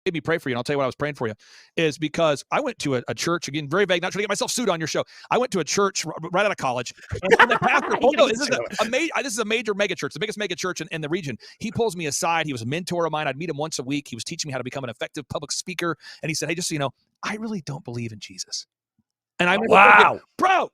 made me pray for you, and I'll tell you what I was praying for you, is because I went to a church, again, very vague, not trying to get myself sued on your show. I went to a church right out of college, and the pastor, this is a major mega church, the biggest mega church in the region. He pulls me aside. He was a mentor of mine. I'd meet him once a week. He was teaching me how to become an effective public speaker. And he said, hey, just so you know, I really don't believe in Jesus. And I remember thinking, bro,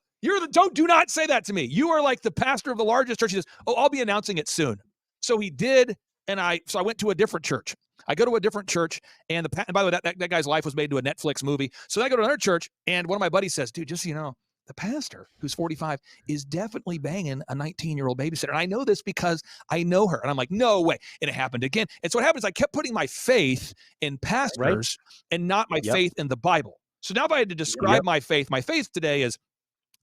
do not say that to me. You are like the pastor of the largest church. He says, oh, I'll be announcing it soon. So he did. So I went to a different church. I go to a different church, and by the way, that guy's life was made into a Netflix movie. So I go to another church, and one of my buddies says, dude, just so you know, the pastor, who's 45, is definitely banging a 19-year-old babysitter. And I know this because I know her. And I'm like, no way. And it happened again. And so what happens, I kept putting my faith in pastors and not my faith in the Bible. So now if I had to describe my faith today is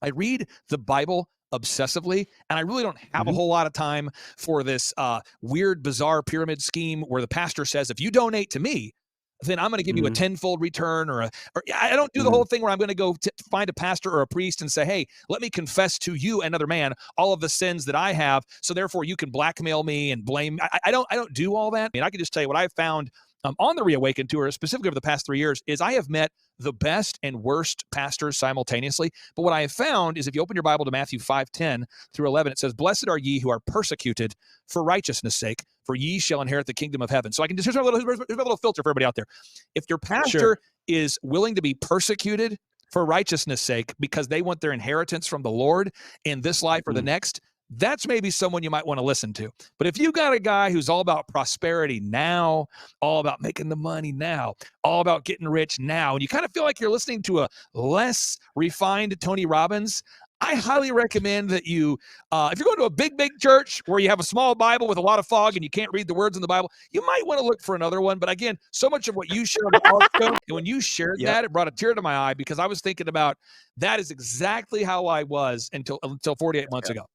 I read the Bible obsessively, and I really don't have a whole lot of time for this weird, bizarre pyramid scheme where the pastor says, if you donate to me, then I'm going to give you a tenfold return, or I don't do the whole thing where I'm going to go find a pastor or a priest and say, hey, let me confess to you, another man, all of the sins that I have, so therefore you can blackmail me and blame. I don't do all that. I mean, I can just tell you what I've found on the Reawaken Tour, specifically over the past 3 years, is I have met the best and worst pastors simultaneously. But what I have found is if you open your Bible to Matthew 5:10 through 11, it says, blessed are ye who are persecuted for righteousness' sake, for ye shall inherit the kingdom of heaven. So I can just, here's my little filter for everybody out there. If your pastor is willing to be persecuted for righteousness' sake because they want their inheritance from the Lord in this life or the next, that's maybe someone you might want to listen to. But if you got a guy who's all about prosperity now, all about making the money now, all about getting rich now, and you kind of feel like you're listening to a less refined Tony Robbins, I highly recommend that you, if you're going to a big church where you have a small Bible with a lot of fog and you can't read the words in the Bible, you might want to look for another one. But again, so much of what you shared and when you shared that, it brought a tear to my eye because I was thinking about that is exactly how I was until 48 months ago.